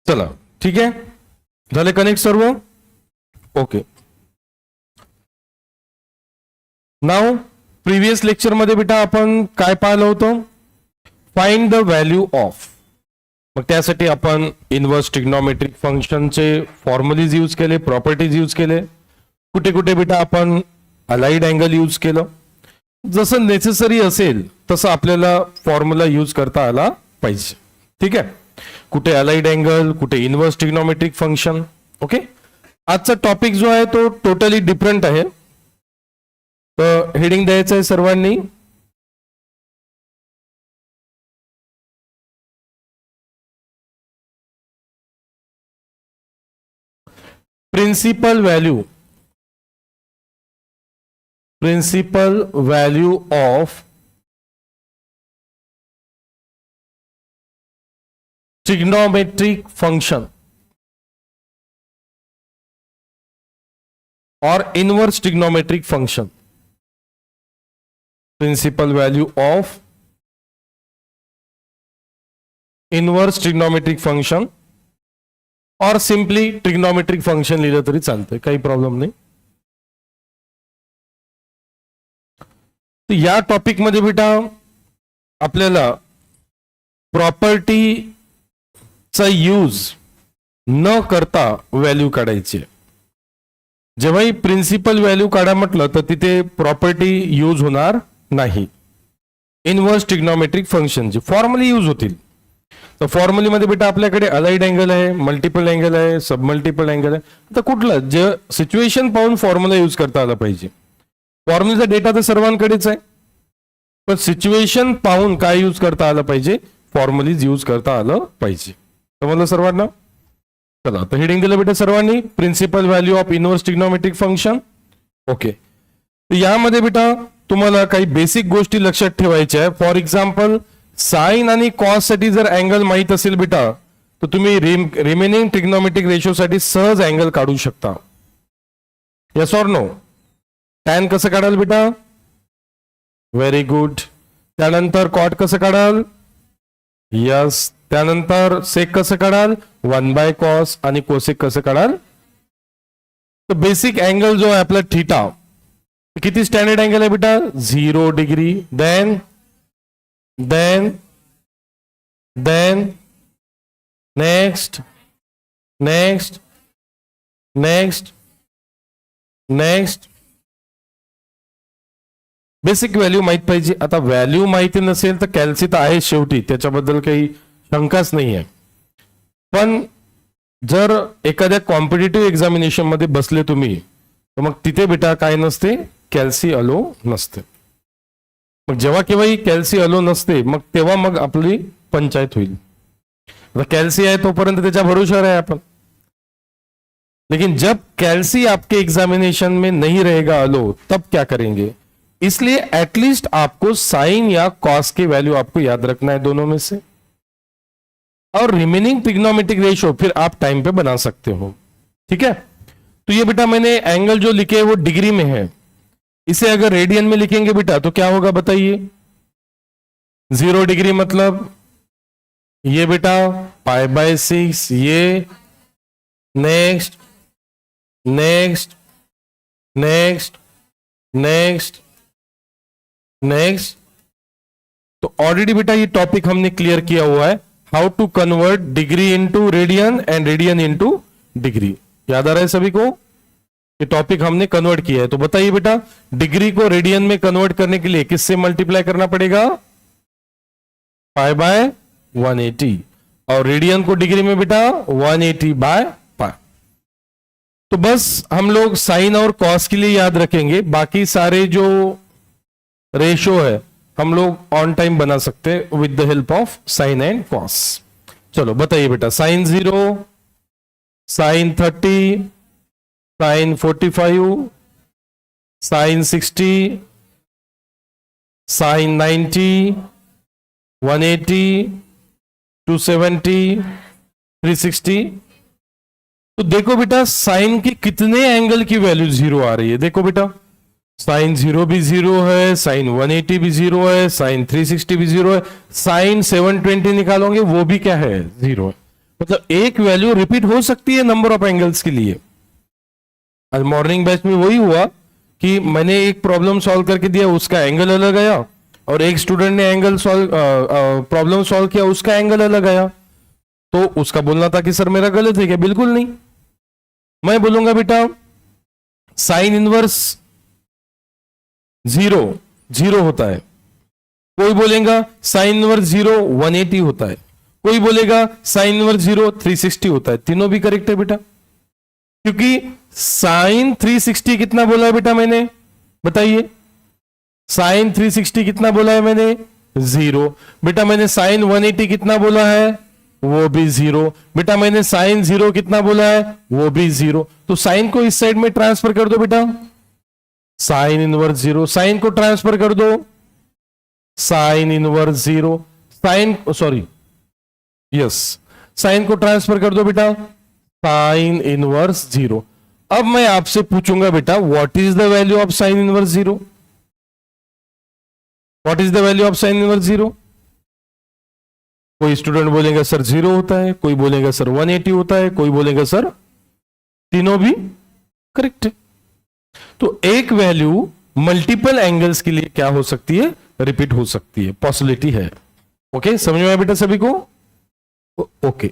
चला ठीक आहे, झाले कनेक्ट सर्व. ओके, नाव प्रिव्हियस लेक्चर मध्ये बेटा आपण काय पाहिलं होतं? Find the value of. मग त्यासाठी आपण इनव्हर्स ट्रिग्नोमेट्रिक फंक्शनचे फॉर्म्युलीज यूज केले, प्रॉपर्टीज यूज केले. कुठे कुठे बेटा आपण अलाइड अँगल यूज केलं. जसं नेसेसरी असेल तसं आपल्याला फॉर्म्युला यूज करता आला पाहिजे. ठीक आहे, कुठे अलाइड अँगल, कुठे इनव्हर्स ट्रिग्नोमेट्रिक फंक्शन. ओके, आजचा टॉपिक जो आहे तो टोटली डिफरंट आहे. तर हेडिंग द्यायचं आहे सर्वांनी. Principal value of trigonometric function or inverse trigonometric function. Principal value of inverse trigonometric function or simply trigonometric function लिहिलं तरी चालतंय, काही प्रॉब्लेम नाही. तर या टॉपिक मध्ये बेटा आपल्याला प्रॉपर्टीचा यूज न करता व्हॅल्यू काढायची आहे. जेव्हाही प्रिन्सिपल व्हॅल्यू काढा म्हटलं तर तिथे प्रॉपर्टी यूज होणार नाही. इनव्हर्स ट्रिग्नोमेट्रिक फंक्शनची फॉर्म्युली यूज होतील. तर फॉर्म्युलीमध्ये बेटा आपल्याकडे अलाइड अँगल आहे, मल्टिपल अँगल आहे, सब मल्टिपल अँगल आहे. तर कुठलं जे सिच्युएशन पाहून फॉर्म्युला यूज करता आला पाहिजे. फॉर्म्युलेचा डेटा तर सर्वांकडेच आहे, पण सिच्युएशन पाहून काय यूज करता आलं पाहिजे, फॉर्म्युलीज यूज करता आलं पाहिजे. समजलं सर्वांना? चला, तर हेडिंग दिलं बेटा सर्वांनी, principal value of inverse trigonometric function. Okay, तर यामध्ये बेटा तुम्हाला काही बेसिक गोष्टी लक्षात ठेवायच्या आहे. फॉर एक्झाम्पल साइन आणि कॉस साठी जर अँगल माहित असेल बेटा तर तुम्ही रिमेनिंग ट्रिग्नोमेट्रिक रेशो साठी सहज अँगल काढू शकता. Yes or no? टॅन कसं काढाल बेटा? Very good. त्यानंतर कॉट कसं काढाल? यस. त्यानंतर सेक कसं काढाल? 1/cos. आणि कोसेक कसं काढाल? तर बेसिक अँगल जो आहे आपला थीटा, किती स्टँडर्ड अँगल आहे बेटा? 0 degree. Then next next next next basic value माहित पाहिजे. आता व्हॅल्यू माहिती नसेल तर कॅल्सी तर आहे शेवटी, त्याच्याबद्दल काही शंकाच नाही आहे. पण जर एखाद्या कॉम्पिटिटिव्ह एक्झामिनेशन मध्ये बसले तुम्ही तर मग तिथे बेटा काय नसते, कॅल्सी अलो नसते. मग जेव्हा केव्हाही कॅल्सी अलो नसते मग तेव्हा मग आपली पंचायत होईल. कॅल्सी है तोपर्यंत त्याच्या भरोशावर आहे आपण. लेकिन जब कैल्सी आपके एग्जामिनेशन में नहीं रहेगा अलो, तब क्या करेंगे? इसलिए एटलीस्ट आपको साइन या कॉस की वैल्यू आपको याद रखना है दोनों में से. और रिमेनिंग ट्रिग्नोमेट्रिक रेशियो फिर आप टाइम पे बना सकते हो. ठीक है, तो ये बेटा मैंने एंगल जो लिखे वो डिग्री में है. इसे अगर रेडियन में लिखेंगे बेटा तो क्या होगा बताइए? 0 डिग्री मतलब ये बेटा π/6. ये next next next next next. तो ऑलरेडी बेटा ये टॉपिक हमने क्लियर किया हुआ है, how to convert degree into radian and radian into degree. याद आ रहा है सभी को? ये टॉपिक हमने कन्वर्ट किया है. तो बताइए बेटा, डिग्री को रेडियन में कन्वर्ट करने के लिए किससे मल्टीप्लाई करना पड़ेगा? π/180. और रेडियन को डिग्री में बेटा 180/π. तो बस हम लोग साइन और कॉस के लिए याद रखेंगे, बाकी सारे जो रेशो है हम लोग ऑन टाइम बना सकते हैं with the help of sine and cos. चलो बताइए बेटा, sine 0, sine 30, sine 45, sine 60, sine 90, 180, 270, 360. तो देखो बेटा साइन के कितने एंगल की वैल्यू 0 आ रही है. देखो बेटा, साइन 0 भी 0 है, साइन 180 भी 0 है, साइन 360 भी 0 है, साइन 720 निकालोगे वो भी क्या है? 0 है. मतलब एक वैल्यू रिपीट हो सकती है नंबर ऑफ एंगल्स के लिए। आज मॉर्निंग बैच में वही हुआ कि मैंने एक प्रॉब्लम सॉल्व करके दिया, उसका एंगल अलग आया, और एक स्टूडेंट ने एंगल सॉल्व प्रॉब्लम सॉल्व किया, उसका एंगल अलग आया। तो उसका बोलना था कि सर मेरा गलत है क्या? बिल्कुल नहीं। मैं बोलूंगा बेटा साइन इनवर्स 0 0 होता है, कोई बोलेगा साइन इनवर्स 0 180 होता है, कोई बोलेगा साइन इनवर्स 0 360 होता है। तीनों भी करेक्ट है बेटा, क्योंकि साइन 360 कितना बोला है बेटा मैंने? बताइए, साइन 360 कितना बोला है मैंने? 0। बेटा मैंने साइन 180 कितना बोला है? वो भी 0। बेटा मैंने साइन 0 कितना बोला है? वो भी 0। तो साइन को इस साइड में ट्रांसफर कर दो बेटा, साइन इनवर्स 0। साइन को ट्रांसफर कर दो, sine inverse 0। Sine sorry yes, sine को ट्रांसफर कर दो बेटा, साइन इनवर्स 0। अब मैं आपसे पूछूंगा बेटा what is the value of sine inverse 0? What is the value of sine inverse 0? कोई स्टूडेंट बोलेगा सर 0 होता है, कोई बोलेगा सर 180 होता है, कोई बोलेगा सर तीनों भी करेक्ट है। तो एक वैल्यू मल्टीपल एंगल्स के लिए क्या हो सकती है? रिपीट हो सकती है, पॉसिबिलिटी है। ओके, समझ में आया बेटा सभी को? ओके,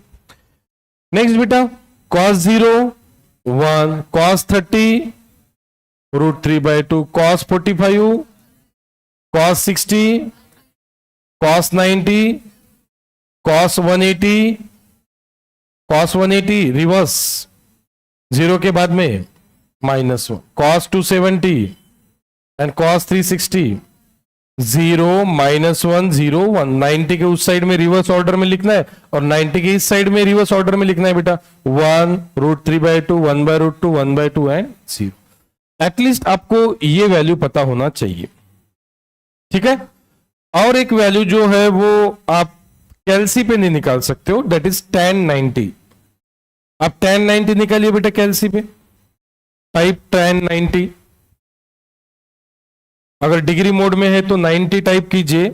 नेक्स्ट बेटा cos 0 1, cos 30 √3/2, cos 45, cos 60, cos 90, cos 180, cos 180 reverse 0 के बाद में -1, cos 270 एंड cos 360, 0 -1 0 1। 90 के उस साइड में रिवर्स ऑर्डर में लिखना है और 90 के इस साइड में रिवर्स ऑर्डर में लिखना है बेटा। 1 √3/2, 1/2, 1/2 एंड 0। एटलीस्ट आपको ये वैल्यू पता होना चाहिए, ठीक है। और एक वैल्यू जो है वो आप कैलसी पे नहीं निकाल सकते हो, दैट इज tan 90। आप tan 90 निकालिए बेटा कैलसी पे, टाइप tan 90। अगर डिग्री मोड में है तो 90 टाइप कीजिए,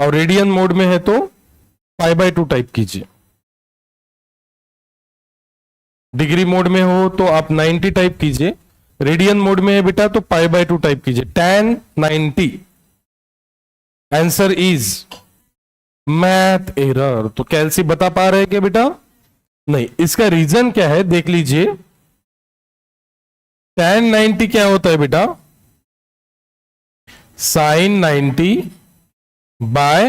और रेडियन मोड में है तो π/2 टाइप कीजिए। डिग्री मोड में हो तो आप 90 टाइप कीजिए, रेडियन मोड में है बेटा तो π/2 टाइप कीजिए। tan 90, answer is math error. तो कैलसी बता पा रहे हैं क्या बेटा? नहीं। इसका रीजन क्या है देख लीजिए। tan 90 क्या होता है बेटा? Sine 90 by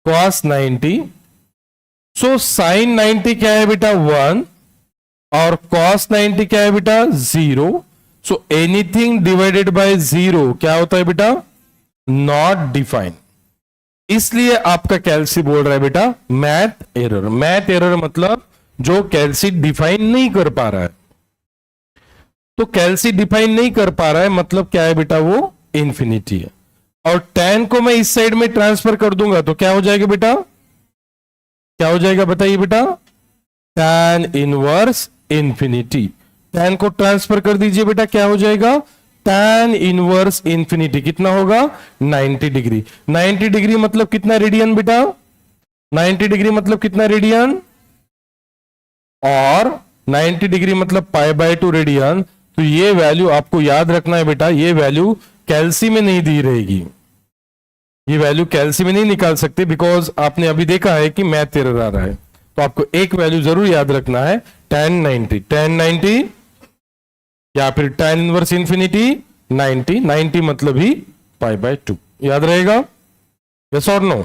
cos 90। So sine 90 क्या है बेटा? 1, और cos 90 क्या है बेटा? 0। सो एनीथिंग डिवाइडेड बाय 0 क्या होता है बेटा? Not defined. इसलिए आपका कैलसी बोल रहा है बेटा मैथ एरर। मैथ एरर मतलब जो कैलसी डिफाइन नहीं कर पा रहा है। तो कैलसी डिफाइन नहीं कर पा रहा है मतलब क्या है बेटा? वो इंफिनिटी है। और tan को मैं इस साइड में ट्रांसफर कर दूंगा तो क्या हो जाएगा बेटा? क्या हो जाएगा बताइए बेटा? tan inverse infinity. tan को ट्रांसफर कर दीजिए बेटा, क्या हो जाएगा? tan inverse infinity. कितना होगा? 90 डिग्री। 90 डिग्री मतलब कितना रेडियन बेटा? 90 डिग्री मतलब कितना रेडियन? और 90 डिग्री मतलब π/2 रेडियन। तो ये वैल्यू आपको याद रखना है बेटा, ये वैल्यू कैलसी में नहीं दी रहेगी। ये वैल्यू कैलसी में नहीं निकाल सकते, बिकॉज आपने अभी देखा है कि मैथ एरर आ रहा है। तो आपको एक वैल्यू जरूर याद रखना है, tan 90। tan 90 या फिर tan इनवर्स इंफिनिटी 90। 90 मतलब ही π/2। याद रहेगा? यस और नो?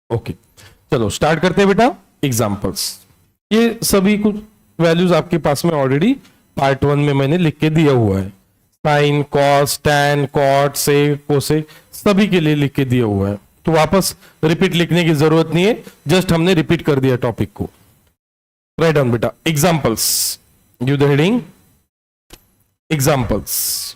ओके, चलो स्टार्ट करते हैं बेटा एग्जांपल्स। ये सभी कुछ वैल्यूज आपके पास में ऑलरेडी पार्ट 1 में मैंने लिख के दिया हुआ है। साइन, कॉस, टैन, कॉट, सेक, कोसेक सभी के लिए लिख के दिया हुआ है। तो वापस रिपीट लिखने की जरूरत नहीं है, जस्ट हमने रिपीट कर दिया टॉपिक को। राइट डाउन बेटा examples, give the heading examples.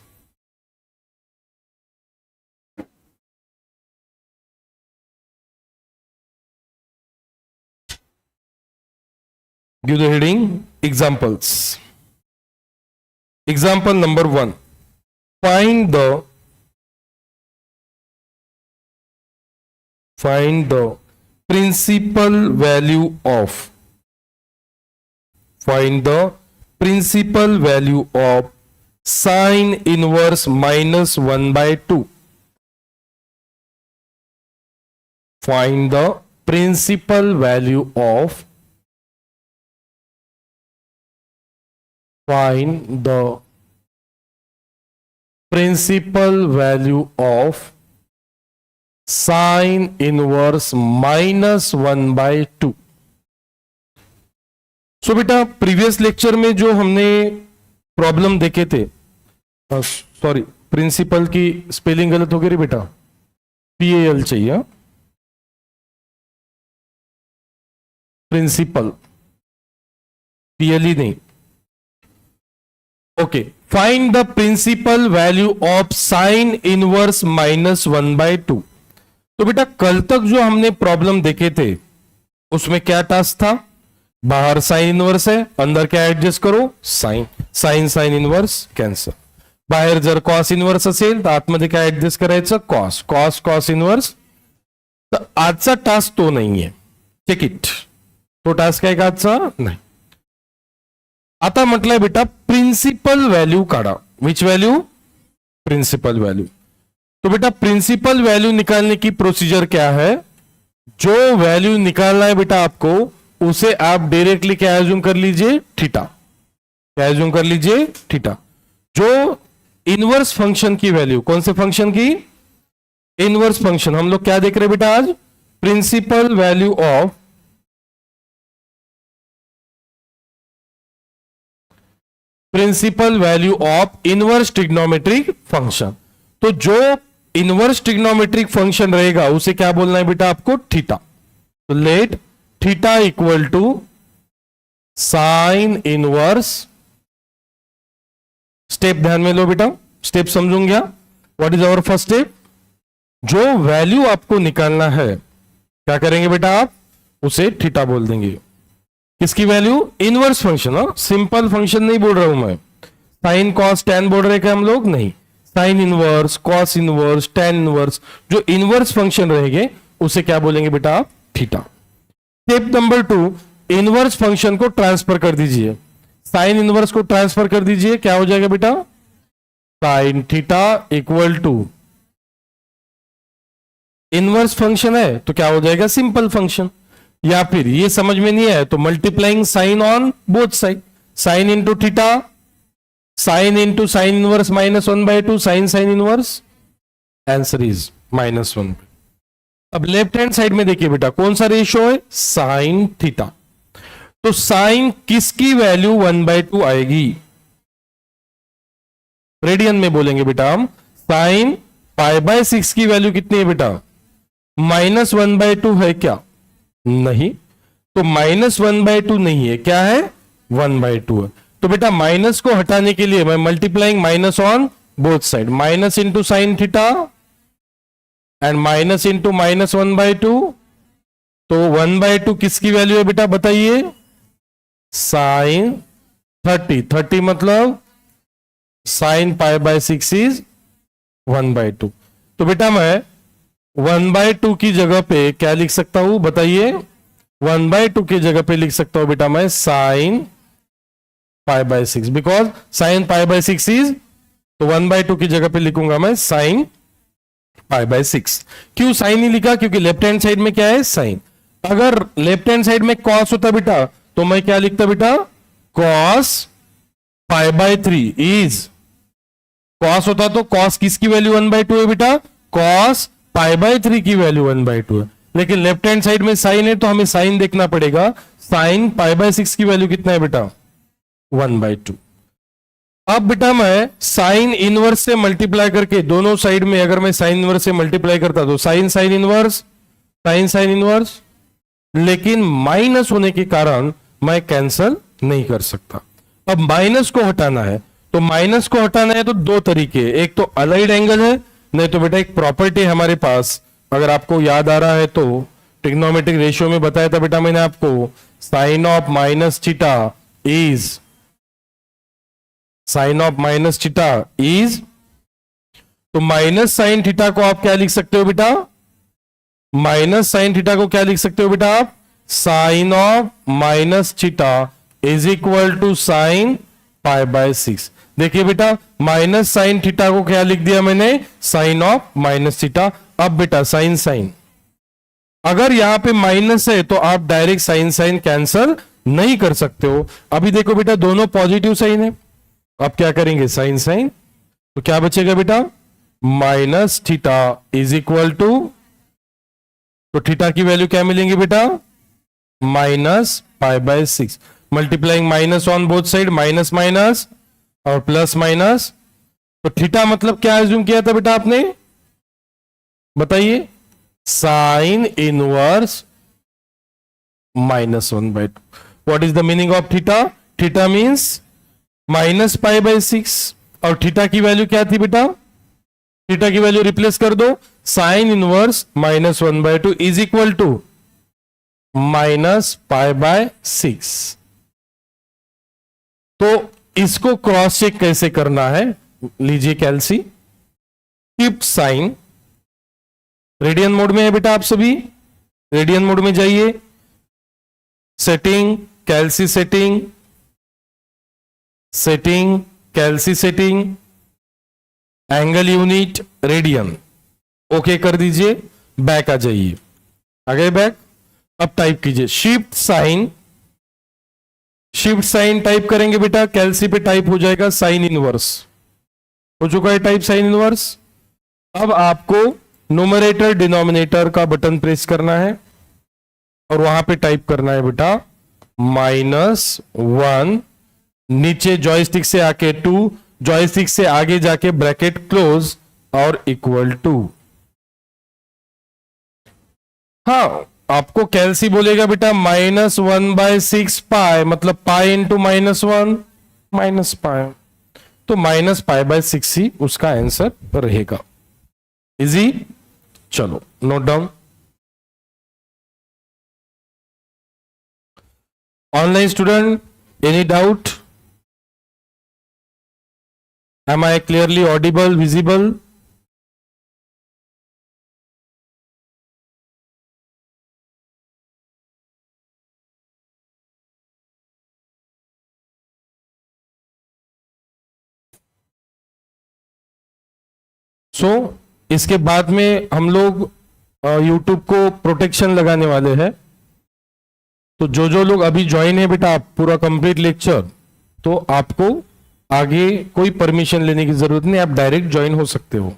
Give the heading examples. Example number 1, find the principal value of find the principal value of sine inverse -1/2. Find the principal value of sine inverse -1/2. So बेटा previous lecture में जो हमने problem देखे थे, sorry principal की spelling गलत हो गई रे बेटा, PAL चाहिए, प्रिंसिपल, PLE नहीं. Okay, find the principal value of sine inverse -1/2. तो बेटा कल तक जो हमने प्रॉब्लम देखे थे उसमें क्या टास्क था? बाहर साइन इनवर्स है, अंदर क्या एडजस्ट करो? Sine inverse cancel. बाहेर जर कॉस इनवर्स असेल तर आतमध्ये काय ऍडजस्ट करायचं? Cos inverse. तर आजचा टास्क तो नाहीये, चेक इट. तो टास्क आहे का आजचा? नाही. आता म्हटलंय बेटा प्रिंसिपल वैल्यू काढा. Which value? Principal value. तो बेटा प्रिंसिपल वैल्यू निकालने की प्रोसीजर क्या है? जो वैल्यू निकालना है बेटा आपको, उसे आप डायरेक्टली क्या एज्यूम कर लीजिए? थीटा. क्या एज्यूम कर लीजिए? थीटा. जो इनवर्स फंक्शन की वैल्यू, कौन से फंक्शन की? Inverse function. हम लोग क्या देख रहे हैं बेटा आज? Principal value of inverse trigonometric function. तो जो इनवर्स ट्रिग्नोमेट्रिक फंक्शन रहेगा उसे क्या बोलना है बेटा आपको? थीटा. तो let theta equal to sine inverse. Step ध्यान में लो बेटा, स्टेप समझूंगा. What is our first step? जो वैल्यू आपको निकालना है क्या करेंगे बेटा आप? उसे थीटा बोल देंगे. किसकी value? Inverse function. Simple function नहीं बोल रहा हूं मैं. साइन कॉस टैन बोल रहे क्या हम लोग? नहीं. Sine inverse, cos inverse, tan inverse, जो इनवर्स फंक्शन रहेंगे उसे क्या बोलेंगे बेटा आप? Theta. Step number 2, inverse function को ट्रांसफर कर दीजिए. साइन इनवर्स को ट्रांसफर कर दीजिए. क्या हो जाएगा बेटा? Sine theta equal to inverse function है तो क्या हो जाएगा? Simple function. या फिर ये समझ में नहीं है तो multiplying sine on both side. Sine into theta, sine into sine inverse -1/2, sine inverse. Answer is -1. अब लेफ्ट हैंड साइड में देखिए बेटा कौन सा रेशियो है? Sine theta. तो साइन किसकी वैल्यू 1/2 आएगी? रेडियन में बोलेंगे बेटा हम. साइन π/6 की वैल्यू कितनी है बेटा? -1/2 है क्या? नहीं. तो -1/2 नहीं है, क्या है? 1/2 है. तो बेटा माइनस को हटाने के लिए मैं multiplying minus on both side. Minus into sine theta and minus into -1/2. तो 1/2 किसकी वैल्यू है बेटा बताइए? साइन 30 मतलब साइन π/6 इज 1/2. तो बेटा मैं 1/2 की जगह पे क्या लिख सकता हूं बताइए? 1/2 की जगह पे लिख सकता हूं बेटा मैं साइन π/6, बिकॉज साइन π/6 इज, तो 1/2 की जगह पे लिखूंगा मैं साइन π/6. क्यों साइन ही लिखा? क्योंकि लेफ्ट हैंड साइड में क्या है? साइन. अगर लेफ्ट हैंड साइड में कॉस होता बेटा तो मैं क्या लिखता बेटा? Cos π/3 is. कॉस होता तो कॉस किसकी वैल्यू 1/2 है बेटा? कॉस π/3 की वैल्यू 1/2 है. लेकिन लेफ्ट हैंड साइड में साइन है तो हमें साइन देखना पड़ेगा. साइन π/6 की वैल्यू कितना है बेटा? 1/2. अब बेटा मैं साइन इनवर्स से मल्टीप्लाई करके दोनों साइड में अगर मैं साइन इनवर्स से मल्टीप्लाई करता तो साइन इनवर्स, साइन इनवर्स. लेकिन माइनस होने के कारण मैं कैंसल नहीं कर सकता. अब माइनस को हटाना है तो माइनस को हटाना है तो दो तरीके. एक तो अलाइड एंगल है, नहीं तो बेटा एक प्रॉपर्टी हमारे पास, अगर आपको याद आ रहा है तो ट्रिग्नोमेट्रिक रेशियो में बताया था बेटा मैंने आपको. Sine of minus theta is, sine of minus theta is, तो माइनस साइन थीटा को आप क्या लिख सकते हो बेटा? माइनस साइन थीटा को क्या लिख सकते हो बेटा आप? Sine of minus theta is equal to sine pi by 6। देखिए बेटा, माइनस साइन थीटा को क्या लिख दिया मैंने, साइन ऑफ माइनस थीटा। अब बेटा साइन साइन, अगर यहां पे माइनस है तो आप डायरेक्ट साइन साइन कैंसल नहीं कर सकते हो। अभी देखो बेटा, दोनों पॉजिटिव साइन है, आप क्या करेंगे, साइन साइन, तो क्या बचेगा बेटा, minus theta is equal to, तो थीटा की वैल्यू क्या मिलेंगी बेटा, minus pi by 6, multiplying minus on both side, minus minus और प्लस माइनस। तो थीटा मतलब क्या एज्यूम किया था बेटा आपने, बताइए, sine inverse -1/2। What is the meaning of theta, theta means minus pi by 6, और थीटा की वैल्यू क्या थी बेटा, थीटा की वैल्यू रिप्लेस कर दो, sine inverse -1/2 is equal to minus pi by 6। तो इसको क्रॉस चेक कैसे करना है, लीजिए calci, keep sine, radian mode में है बेटा आप सभी, रेडियन मोड में जाइए, setting, calci setting, setting, calci setting, angle unit radian, okay कर दीजिए, बैक आ जाइए, आ गए बैक। अब टाइप कीजिए shift sine, shift sine type करेंगे बेटा, कैल्सी पे टाइप हो जाएगा साइन इनवर्स, हो चुका है टाइप साइन इनवर्स। अब आपको न्यूमरेटर डिनोमिनेटर का बटन प्रेस करना है और वहां पे टाइप करना है बेटा -1, नीचे जॉयस्टिक से आके 2, जॉयस्टिक से आगे जाके ब्रैकेट क्लोज और इक्वल टू। हाँ, आपको कैल्सी बोलेगा बेटा -1/6 पाई, मतलब पाई इंटू -1 माइनस पाई, तो -पाई/6 ही उसका आंसर रहेगा। इजी, चलो note down. Online student, any doubt, am I clearly audible, visible? So इसके बाद में हम लोग YouTube को प्रोटेक्शन लगाने वाले हैं, तो जो जो लोग अभी ज्वाइन है बेटा, आप पूरा कंप्लीट लेक्चर, तो आपको आगे कोई परमिशन लेने की जरूरत नहीं, आप डायरेक्ट ज्वाइन हो सकते हो।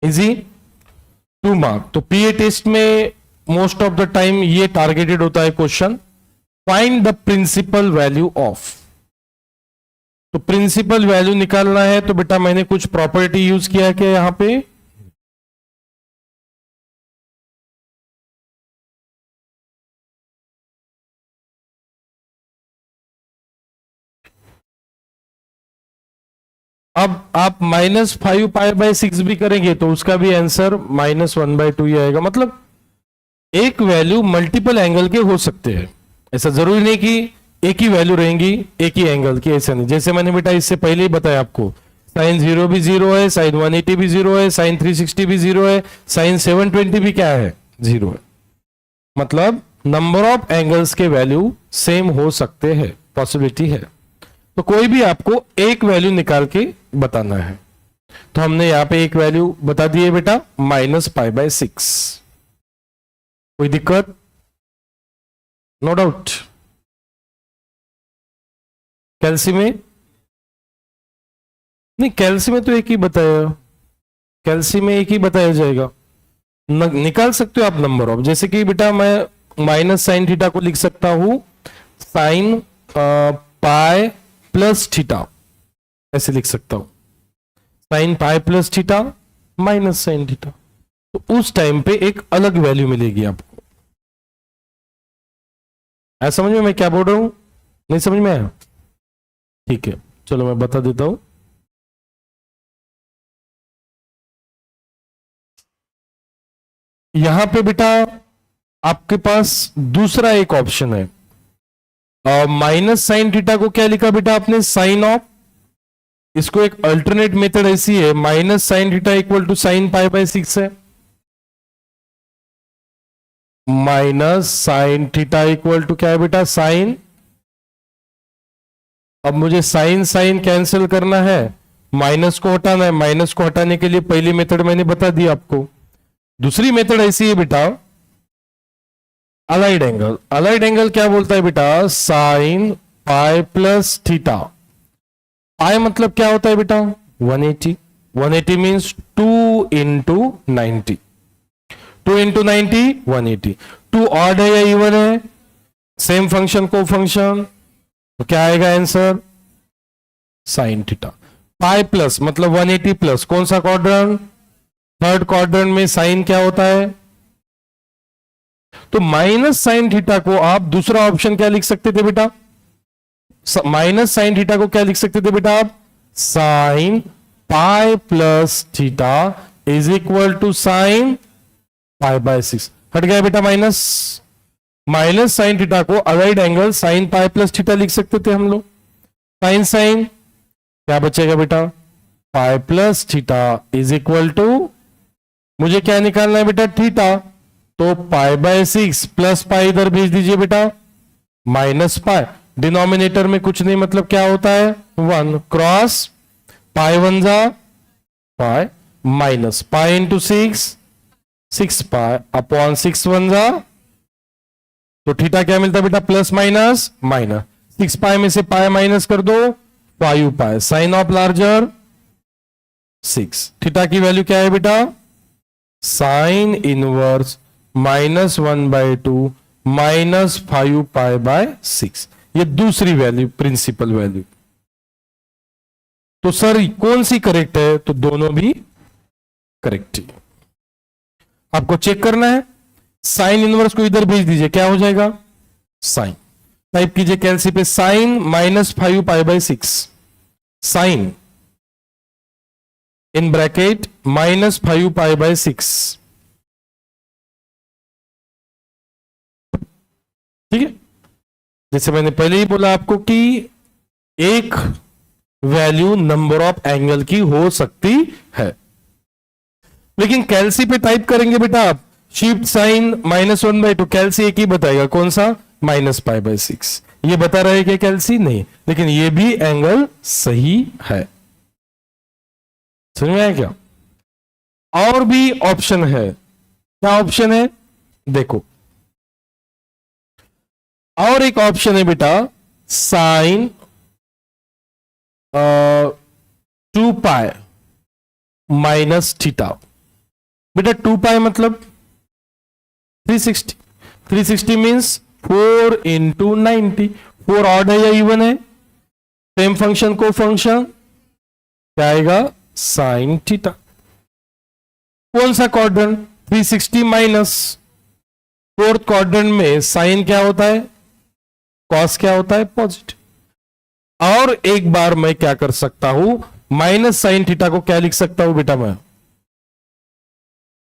Easy, 2 mark. तो पीए टेस्ट में मोस्ट ऑफ द टाइम ये टारगेटेड होता है question, find the principal value of. तो प्रिंसिपल वैल्यू निकालना है, तो बेटा मैंने कुछ प्रॉपर्टी यूज किया है क्या यहां पे, अब आप -5 पाई/6 भी करेंगे तो उसका भी आंसर -1/2 ही आएगा। मतलब एक वैल्यू मल्टीपल एंगल के हो सकते हैं, ऐसा जरूरी नहीं कि एक ही वैल्यू रहेंगी एक ही एंगल की, ऐसा नहीं। जैसे मैंने बेटा इससे पहले ही बताया आपको, साइन 0 भी 0 है, साइन 180 भी 0 है, साइन 360 भी 0 है, साइन 720 भी क्या है, 0 है। मतलब नंबर ऑफ एंगल्स के वैल्यू सेम हो सकते हैं, पॉसिबिलिटी है। तो कोई भी आपको एक वैल्यू निकाल के बताना है, तो हमने यहां पे एक वैल्यू बता दी है बेटा, -पाई/6। कोई दिक्कत, नो डाउट। कैल्सी में नहीं, कैल्सी में तो एक ही बताया, कैल्सी में एक ही बताया जाएगा, निकाल सकते हो आप नंबर ऑफ। जैसे कि बेटा मैं माइनस साइन थीटा को लिख सकता हूं साइन पाई प्लस थीटा, ऐसे लिख सकता हूं, sign pi plus theta minus sine theta, तो उस टाइम पे एक अलग वैल्यू मिलेगी आपको। ऐसा समझ में मैं क्या बोल रहा हूं, नहीं समझ में आया? ठीक है, चलो मैं बता देता हूं। यहां पे बेटा आपके पास दूसरा एक ऑप्शन है, माइनस साइन थीटा को क्या लिखा बेटा आपने, साइन ऑफ, इसको एक अल्टरनेट मेथड ऐसी है, minus sine theta equal to sine pi by 6 है, minus sine theta equal to क्या है बेटा, साइन। अब मुझे साइन साइन कैंसिल करना है, माइनस को हटाना है, माइनस को हटाने के लिए पहली मेथड मैंने बता दी आपको। दूसरी मेथड ऐसी है बेटा, अलाइड एंगल। अलाइड एंगल क्या बोलता है बेटा, साइन पाई प्लस थीटा। पाई मतलब क्या होता है बेटा, 180। 180 मीन्स 2 इंटू 90, 2 इंटू 90 180। 2 ऑड है या इवन है, सेम फंक्शन को फंक्शन, तो क्या आएगा answer, sine theta. Pi plus मतलब 180 प्लस, कौन सा क्वाड्रेंट, थर्ड क्वाड्रेंट में साइन क्या होता है, तो माइनस साइन थीटा को आप दूसरा ऑप्शन क्या लिख सकते थे बेटा, माइनस साइन थीटा को क्या लिख सकते थे बेटा आप, sine pi plus theta is equal to sine pi by 6। हट गया बेटा माइनस, माइनस साइन थीटा को allied angle sine pi plus theta लिख सकते थे हम लोग। साइन साइन क्या बचेगा बेटा, pi plus theta is equal to, मुझे क्या निकालना है बेटा, थीटा, तो पाई बाय 6 प्लस पाई इधर भेज दीजिए बेटा, माइनस पाई, डिनोमिनेटर में कुछ नहीं मतलब क्या होता है 1, क्रॉस पाई 1 जा pi, minus pi into 6 pi upon 6 1 जा, तो थीटा क्या मिलता है बेटा, प्लस माइनस माइनस, 6 पाई में से पाई माइनस कर दो, 5 पाई, साइन ऑफ लार्जर 6। थीटा की वैल्यू क्या है बेटा, साइन इनवर्स -1/2 -5 पाई बाय 6। ये दूसरी वैल्यू, प्रिंसिपल वैल्यू। तो सर कौन सी करेक्ट है, तो दोनों भी करेक्ट है। आपको चेक करना है, साइन इनवर्स को इधर भेज दीजिए, क्या हो जाएगा, साइन। टाइप कीजिए कैलसी पे, sine -5 pi by 6, sine in bracket -5 pi by 6। ठीक है, जैसे मैंने पहले ही बोला आपको कि एक वैल्यू नंबर ऑफ एंगल की हो सकती है, लेकिन कैलसी पे टाइप करेंगे बेटा आप, शिफ्ट साइन -1/2, कैलसी एक ही बताएगा, कौन सा, -π/6। ये बता रहे कि कैलसी नहीं, लेकिन ये भी एंगल सही है। समझ में आया क्या, और भी ऑप्शन है, क्या ऑप्शन है देखो, और एक ऑप्शन है बेटा, साइन 2 पाई माइनस थीटा। बेटा 2 पाई मतलब 360, 360 मीन्स 4 इंटू 90, 4 ऑड है या इवन है, सेम फंक्शन को फंक्शन, क्या आएगा, साइन थीटा। कौन सा क्वाड्रेंट, 360 माइनस, फोर्थ क्वाड्रेंट में साइन क्या होता है, कॉस क्या होता है, पॉजिटिव। और एक बार मैं क्या कर सकता हूं, माइनस साइन थीटा को क्या लिख सकता हूं बेटा, मैं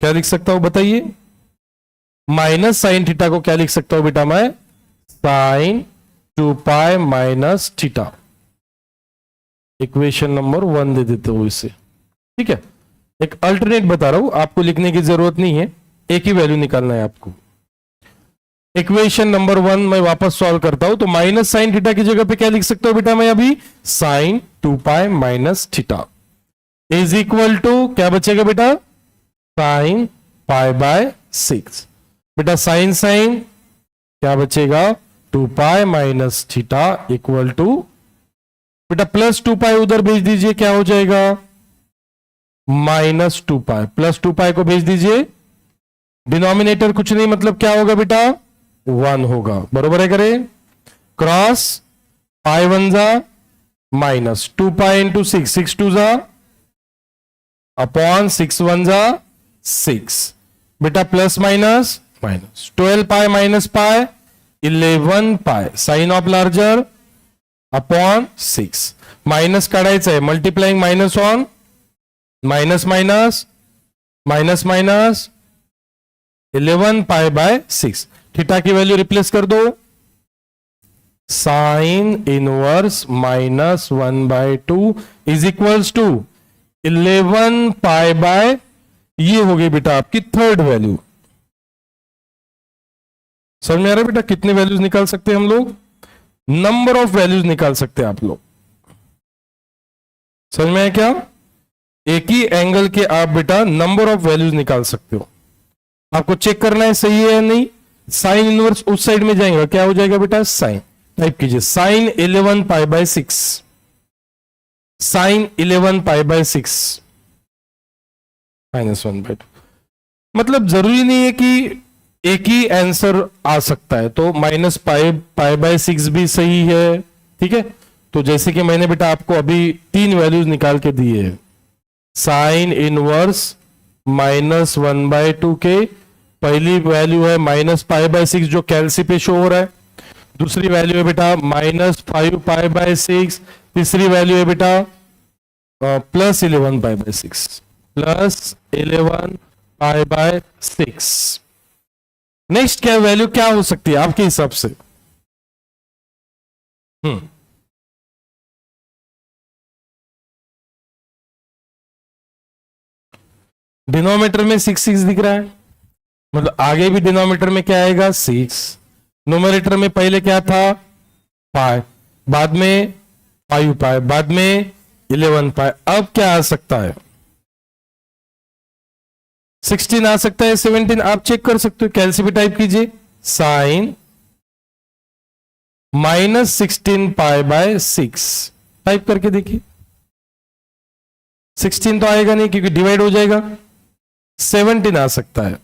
क्या लिख सकता हूं बताइए, माइनस साइन थीटा को क्या लिख सकता हूं बेटा मैं, sine 2 pi minus theta. Equation number 1 दे देते हो इसे। ठीक है, एक अल्टरनेट बता रहा हूं, आपको लिखने की जरूरत नहीं है, एक ही वैल्यू निकालना है आपको। इक्वेशन नंबर 1 मैं वापस सॉल्व करता हूं, तो माइनस साइन थीटा की जगह पे क्या लिख सकता हूं बेटा मैं अभी, sine 2 pi minus theta is equal to, क्या बचेगा बेटा, साइन पाई बाय 6। बेटा साइन साइन क्या बचेगा, 2 pi minus theta equal to, बेटा प्लस 2 पाई उधर भेज दीजिए, क्या हो जाएगा, -2 पाई, प्लस 2 पाई को भेज दीजिए, डिनोमिनेटर कुछ नहीं मतलब क्या होगा बेटा, 1 होगा, बरोबर है करे, क्रॉस पाई 1 जा माइनस 2 पाई इंटू 6, 6 2 जा अपॉन 6 1 जा 6, बेटा plus minus minus, 12 pi minus pi 11 pi, sine of larger upon 6, minus काढायचं आहे, multiplying minus on minus minus minus minus 11 pi by 6। Theta की वैल्यू रिप्लेस कर दो, sine inverse -1/2 is equals to 11 pi by, ये हो गई बेटा आपकी थर्ड वैल्यू। समझ में आ रहा है बेटा कितने वैल्यूज निकाल सकते हैं हम लोग? नंबर ऑफ वैल्यूज निकाल सकते हैं आप लोग। समझ में आया क्या? एक ही एंगल के आप बेटा नंबर ऑफ वैल्यूज निकाल सकते हो। आपको चेक करना है सही है या नहीं। साइन इनवर्स उस साइड में जाएगा, क्या हो जाएगा बेटा? साइन। टाइप कीजिए sine 11 pi by 6, sine 11 pi by 6 -1/2। मतलब जरूरी नहीं है कि एक ही आंसर आ सकता है, तो -पाई/6 भी सही है। ठीक है, तो जैसे कि मैंने बेटा आपको अभी 3 वैल्यूज निकाल के दिए हैं। साइन इनवर्स -1/2 के पहली वैल्यू है -पाई/6 जो कैलसी पे शो हो रहा है। दूसरी वैल्यू है बेटा -5 पाई/6। तीसरी वैल्यू है बेटा +11 पाई/6, +11 पाई/6। नेक्स्ट क्या वैल्यू क्या हो सकती है आपके हिसाब से? डिनोमिनेटर में 6 दिख रहा है, मतलब आगे भी डिनोमिनेटर में क्या आएगा? 6। नोमिनेटर में पहले क्या था? पाई, बाद में 5 पाई, बाद में 11 पाई। अब क्या आ सकता है? 16 आ सकता है, 17 आप चेक कर सकते हो। कैलसी पे टाइप कीजिए साइन -16 पाई/6, टाइप करके देखिए। 16 तो आएगा नहीं क्योंकि डिवाइड हो जाएगा। 17 आ सकता है,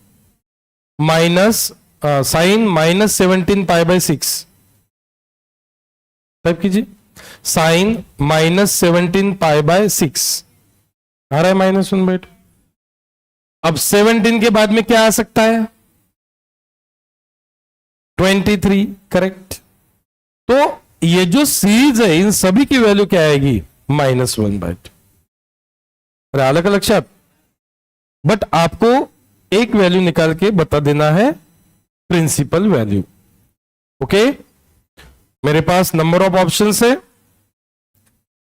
साइन -17 पाई/6, टाइप कीजिए साइन -17 पाई/6 आ रहा है -1/2। अब 17 के बाद में क्या आ सकता है? 23, करेक्ट। तो ये जो सीरीज है इन सभी की वैल्यू क्या आएगी? -1/2। अलग अलग लक्षात, बट आपको एक वैल्यू निकाल के बता देना है, प्रिंसिपल वैल्यू। ओके, मेरे पास नंबर ऑफ ऑप्शंस है।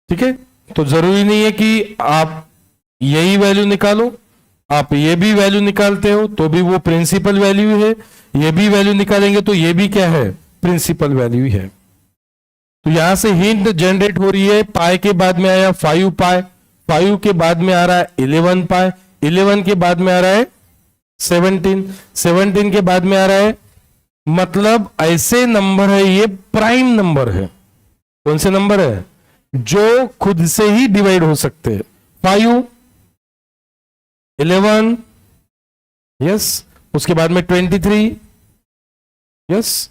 ठीक है, तो जरूरी नहीं है कि आप यही वैल्यू निकालो, आप ये भी वैल्यू निकालते हो तो भी वो प्रिंसिपल वैल्यू है, ये भी वैल्यू निकालेंगे तो ये भी क्या है? प्रिंसिपल वैल्यू है। तो यहां से हिंट जनरेट हो रही है। पाई के बाद में आया 5 पाई, 5 के बाद में आ रहा है 11 पाई, 11 के बाद में आ रहा है 17, 17 के बाद में आ रहा है, मतलब ऐसे नंबर है, ये प्राइम नंबर है। कौन से नंबर है? जो खुद से ही डिवाइड हो सकते हैं। 5, 11, यस, उसके बाद में 23, यस,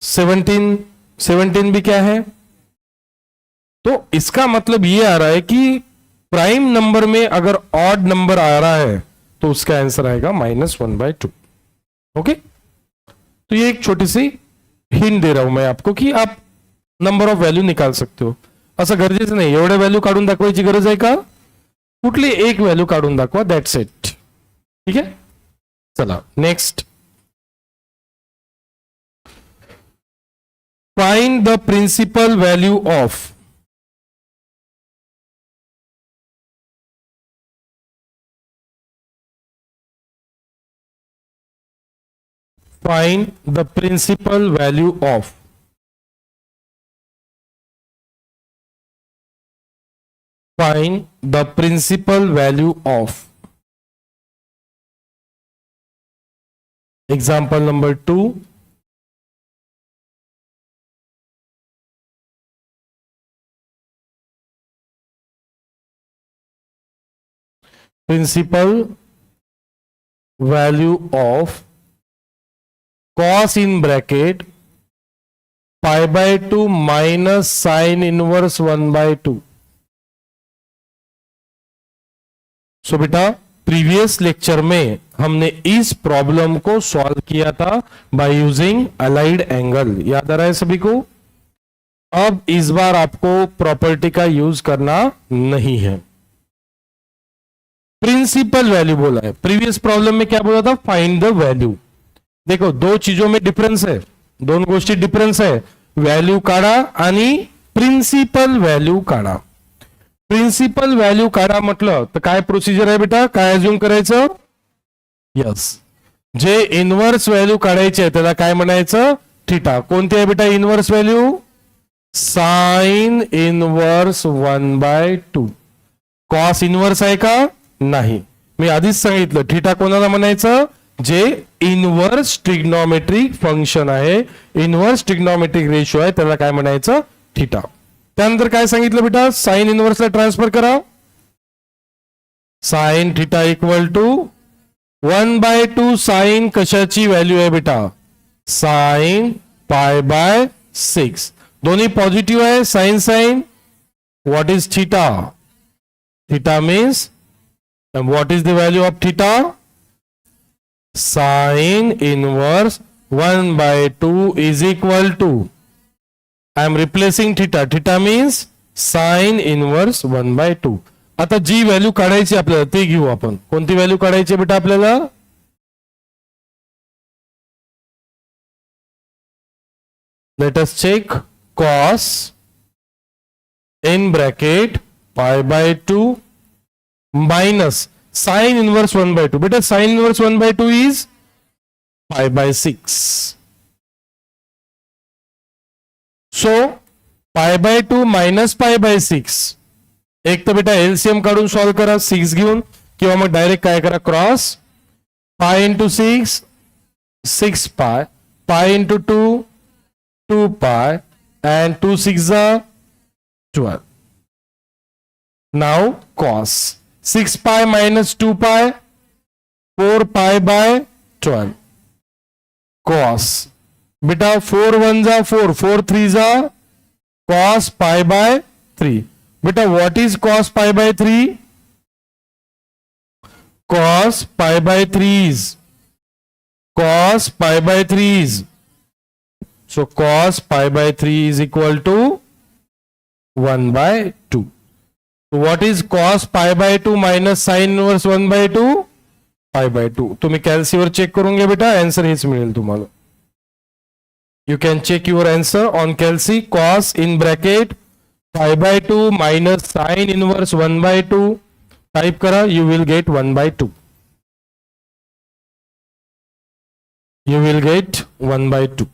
17, 17 भी क्या है? तो इसका मतलब ये आ रहा है कि प्राइम नंबर में अगर ऑड नंबर आ रहा है तो उसका आंसर आएगा -1/2। ओके, तो ये एक छोटी सी हिंट दे रहा हूं मैं आपको कि आप नंबर ऑफ व्हॅल्यू निकाल सकते हो। असं गरजेचं नाही एवढ्या व्हॅल्यू काढून दाखवायची गरज आहे का? कुठली एक व्हॅल्यू काढून दाखवा, दॅट्स इट। ठीक आहे, चला next. Find the principal value of find the principal value of find the principal value of example number 2 principal value of cos in bracket pi/2 minus sin inverse 1/2। So बेटा previous lecture में हमने इस problem को solve किया था by using allied angle, याद आ रहा है सभी को? अब इस बार आपको प्रॉपर्टी का यूज करना नहीं है। प्रिंसिपल वैल्यू बोला है। प्रीवियस प्रॉब्लम में क्या बोला था, फाइंड द वैल्यू। देखो दो चीजों में डिफरेंस है, दोन गोष्टी डिफरेंस है, व्हॅल्यू काढा आणि प्रिन्सिपल व्हॅल्यू काढा। प्रिन्सिपल व्हॅल्यू काढा म्हटलं तर काय प्रोसिजर आहे बेटा, काय अज्युम करायचं, यस, जे इनवर्स व्हॅल्यू काढायची आहे त्याला काय म्हणायचं, थीटा। कोणती आहे बेटा inverse value, sine inverse 1/2। Cos inverse आहे का, नाही। मी आधीच सांगितलं थीटा कोणाला म्हणायचं, जे इनवर्स ट्रिग्नोमेट्रिक फंक्शन आहे, इनवर्स ट्रिग्नोमेट्रिक रेशियो आहे त्याला काय म्हणायचं, थीटा। त्यानंतर काय सांगितलं बेटा, साइन इनवर्सला ट्रान्सफर करा, sine theta equal to 1/2 sine कशाची व्हॅल्यू आहे बेटा, साइन π/6। दोन्ही पॉझिटिव्ह आहे, sine sine, what is theta, theta means what is the value of theta, sign inverse 1/2 is equal to, I am replacing theta, theta means sin inverse 1/2। आता जी value काढायची आपल्याला ते घेऊ आपण। कोणती व्हॅल्यू काढायची बेटा आपल्याला, let us check, cos in bracket π/2 minus sin inverse 1/2। बेटा sin inverse 1/2 is π/6। So π/2 minus π/6, एक तर बेटा एलसीएम काढून सॉल्व करा 6 घेऊन, किंवा मग डायरेक्ट काय करा, cross π into 6 6 pi, π into 2 2 pi, and 2 6 12। Now cos 6 pi minus 2 pi 4 π/12। cos बेटा 4 1 4 4 3 cos π/3। बेटा what is cos π/3, cos π/3 is, cos π/3 is, so cos π/3 is equal to 1/2। so what is cos π/2 minus sin inverse 1/2, π/2। तुम्ही कॅल्सीवर check करून घ्या बेटा, answer हेच मिळेल तुम्हाला। You can check your answer on Calci, cos in bracket π/2 minus sin inverse 1/2, type करा, you will get 1/2, you will get 1/2।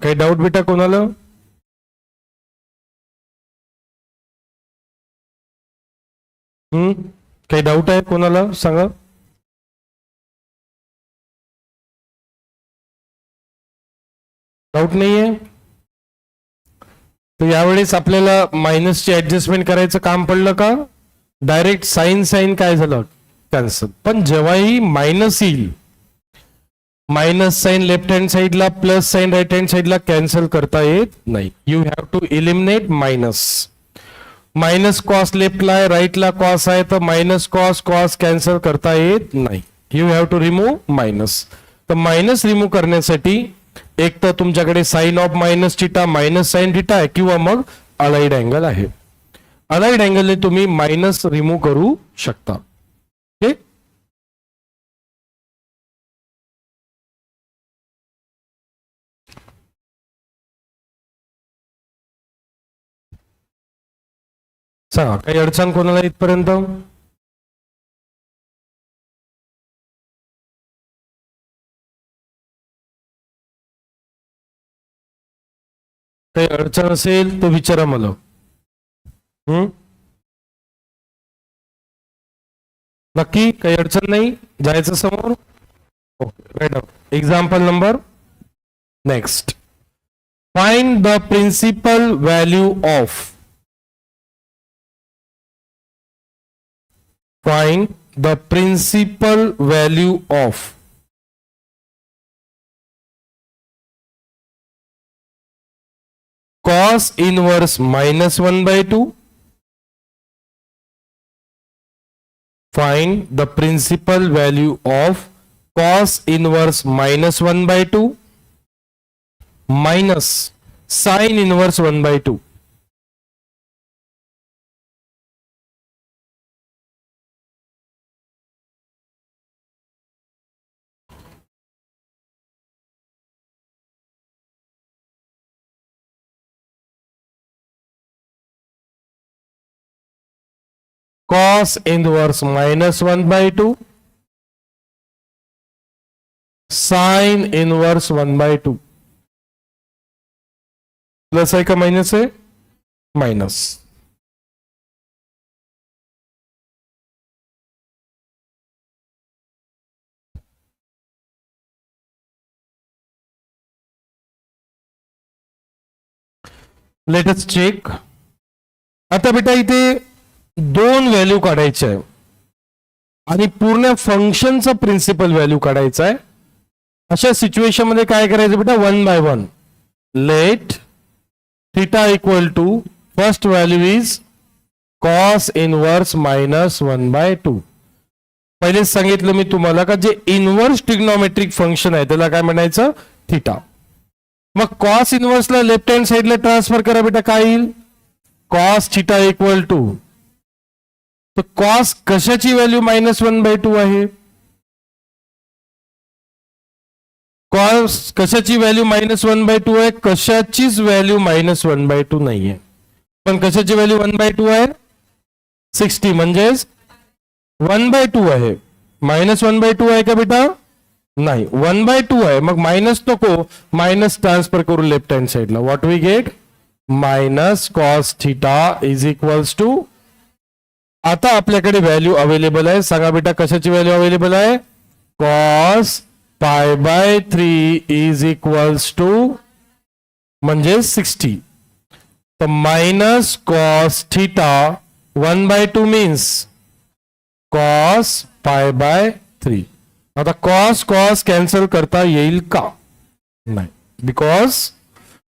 काही doubt बेटा कोणाला, काही डाऊट आहे कोणाला सांगा। डाऊट नाहीये, तर यावेळेस आपल्याला मायनसची ऍडजस्टमेंट करायचं काम पडलं का, डायरेक्ट साइन साइन काय झालं, कॅन्सल। पण जेव्हाही मायनस येईल, मायनस साइन लेफ्ट हँड साइडला, प्लस साइन राइट हँड साइडला कॅन्सल करता येत नाही। You have to eliminate minus. Minus cos लेफ्टला आहे, राईटला कॉस आहे, तर मायनस कॉस कॉस कॅन्सल करता येत नाही। You have to remove minus. तर मायनस रिमूव्ह करण्यासाठी एक तर तुमच्याकडे sine of minus theta minus sine theta आहे, किंवा मग अलाइड अँगल आहे. अलाइड अँगलने तुम्ही मायनस रिमूव्ह करू शकता. ओके, सांगा काही अडचण कोणाला इथपर्यंत? काही अडचण असेल तर विचारा मला. नक्की काही अडचण नाही, जायचं समोर. Okay, write up. Example number next. Find the principal value of. Find the principal value of cos inverse minus 1 by 2. Find the principal value of cos inverse minus 1 by 2 minus sin inverse 1 by 2. Cos inverse minus 1 by 2 sin inverse 1 by 2. Plus है का minus है? Minus. Let us check. आता बेटा इथे दोन value काढायचे आहे आणि पूर्ण फंक्शनचा प्रिन्सिपल व्हॅल्यू काढायचा आहे. अशा सिच्युएशन मध्ये काय करायचं बेटा? 1 by 1. Let theta equal to first value is cos inverse minus 1 by 2. पहिलेच सांगितलं मी तुम्हाला का जे इनवर्स ट्रिग्नोमेट्रिक फंक्शन आहे त्याला काय म्हणायचं? थीटा. मग कॉस इनवर्सला लेफ्ट हँड साइडला ट्रान्सफर करा बेटा. काय येईल? कॉस थीटा इक्वल टू, तो कॉस कशाची व्हॅल्यू मायनस 1 by 2 आहे? कॉस कशाची व्हॅल्यू मायनस 1 by 2 आहे? कशाचीच व्हॅल्यू मायनस 1 by 2 नाहीये, पण कशाची व्हॅल्यू 1 by 2 आहे? 60, म्हणजेच 1 by 2 आहे. मायनस 1 by 2 आहे का बेटा? नाही, 1 by 2 आहे. मग मायनस नको, मायनस ट्रान्सफर करू लेफ्ट हँड साइडला. What we get? Minus cos theta is equals to, आता आपल्याकडे व्हॅल्यू अवेलेबल आहे. सांगा बेटा कशाची व्हॅल्यू अवेलेबल आहे? Cos pi by 3 is equals to म्हणजे 60. तर minus cos theta 1 by 2 means cos pi by 3. आता कॉस कॉस कॅन्सल करता येईल का? नाही, बिकॉज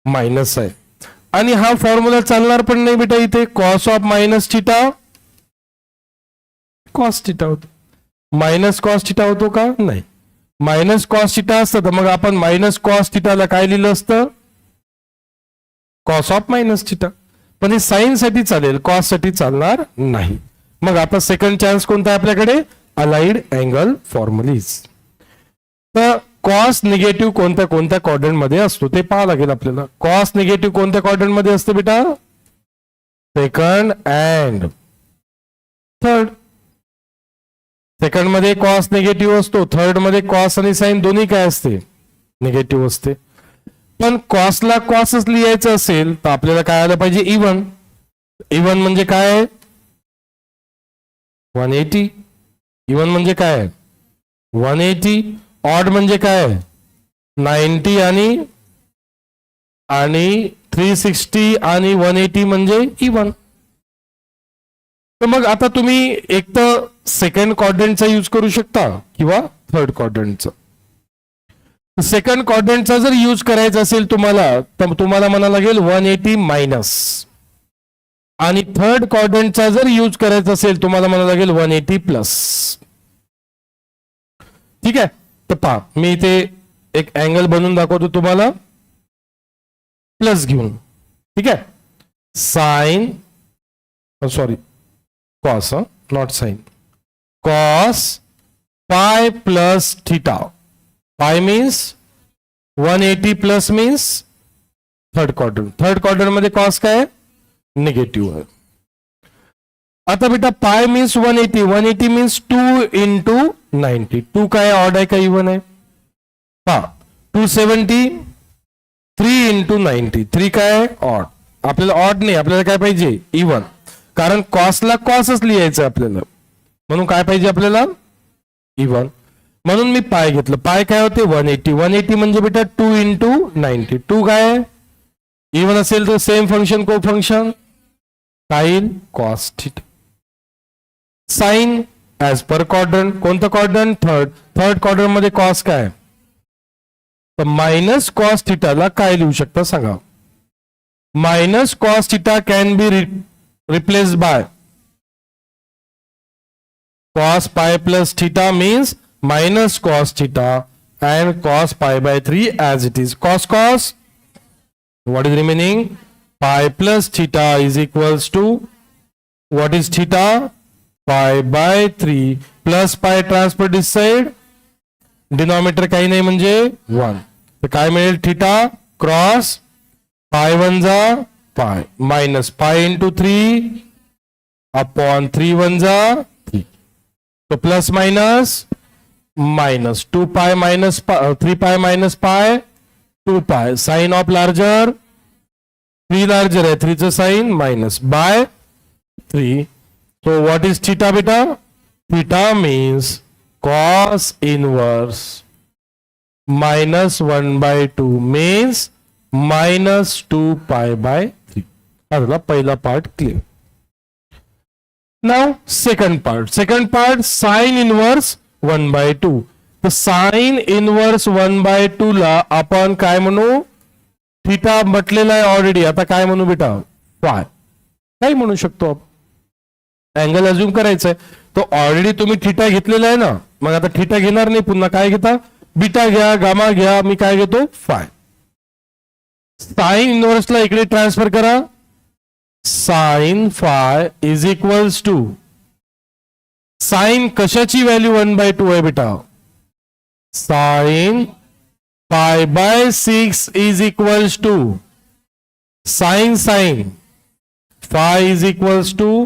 मायनस आहे. आणि हा फॉर्म्युला चालणार पण नाही बेटा. इथे cos of minus theta cos theta होतो. मायनस कॉस थीटा होतो का? नाही. मायनस कॉस थीटा असतं तर मग आपण मायनस कॉस थीटाला काय लिहिलं असतं? Cos of minus theta. पण हे साइन साठी चालेल, कॉस साठी चालणार नाही. मग आता सेकंड चान्स कोणता आहे आपल्याकडे? Allied angle formulae. तर कॉस निगेटिव्ह कोणत्या कोणत्या क्वाड्रंट मध्ये असतो ते पाहावं लागेल आपल्याला. कॉस निगेटिव्ह कोणत्या क्वाड्रंट मध्ये असते बेटा? Second and third. सेकंड मध्ये कॉस निगेटिव्ह असतो, थर्ड मध्ये कॉस आणि साइन दोन्ही काय असते? निगेटिव्ह असते. पण कॉसला कॉसच लिहायचं असेल तर आपल्याला काय आलं पाहिजे? इवन. इवन म्हणजे काय? 180. इवन म्हणजे काय? 180. ऑड म्हणजे काय? 90 आणि 360 आणि 180 म्हणजे इवन. तर मग आता तुम्ही एक तर सेकंड क्वाड्रंटचा यूज करू शकता किंवा थर्ड क्वाड्रंटचा. सेकंड क्वाड्रंटचा जर यूज करायचा असेल तुम्हाला तर तुम्हाला म्हणा लागेल 180 मायनस, आणि थर्ड क्वाड्रंटचा जर यूज करायचा असेल तुम्हाला म्हणा लागेल 180 प्लस. ठीक आहे. तर पहा मी इथे एक अँगल बनवून दाखवतो तुम्हाला प्लस घेऊन. ठीक आहे. Sine sorry cos not sine. Cos pi plus theta. Pi means 180 plus means third quadrant. Third quadrant मध्ये कॉस काय निगेटिव्ह आहे. आता बेटा पाय मीन्स 180. 180 means 2 into 90. 2 काय ऑड आहे का इव्हन आहे. पा 270 3 इंटू 90. 3 काय ऑड. आपल्याला ऑड नाही, आपल्याला काय पाहिजे इव्हन. कारण कॉसला कॉसच लिहायचं आपल्याला, म्हणून काय पाहिजे आपल्याला इव्हन. म्हणून मी पाय घेतलं. पाय काय होते 180. 180 म्हणजे बेटा 2 इंटू 90. 2 काय इव्हन असेल तर same function co function sine cos theta. Sine as per quadrant. कोणतं क्वाड्रंट थर्ड. थर्ड क्वाड्रंट मध्ये कॉस काय तर मायनस कॉस थीटाला काय लिहू शकता सांगा. Minus cos theta can be replace by cos pi plus theta means minus cos theta and cos pi by 3 as it is. Cos what is remaining? Pi plus theta is equals to what is theta? Pi by 3 plus pi transfer this side. Denominator काही नाही म्हणजे 1. तर काय मिळेल theta cross pi 1 जा pi minus pi into 3 upon 3 1 जा 3. तो plus minus minus 2 pi minus 3 pi minus pi 2 pi. Sine of larger 3 larger है 3 च साइन माइनस बाय 3. तो व्हाट इज थीटा बेटा. Theta means cos inverse -1/2 means -2 pi by 3. अगला पहला part clear. Now second part sin inverse 1/2. तर sin inverse 1/2 ला आपण काय म्हणू थीटा म्हटलेला आहे ऑलरेडी. आता काय म्हणू बेटा फाय काय म्हणू शकतो. अँगल अज्युम करायचा आहे तो ऑलरेडी तुम्ही थीटा घेतलेला आहे ना. मग आता थीटा घेणार नाही पुन्हा काय घेता बीटा घ्या गामा घ्या. मी काय घेतो फाय. साइन इनवर्सला इकडे ट्रान्सफर करा. Sine phi is equals to sine कशाची व्हॅल्यू 1/2 आहे बेटा. Sine pi by 6 is equals to sine phi is equals to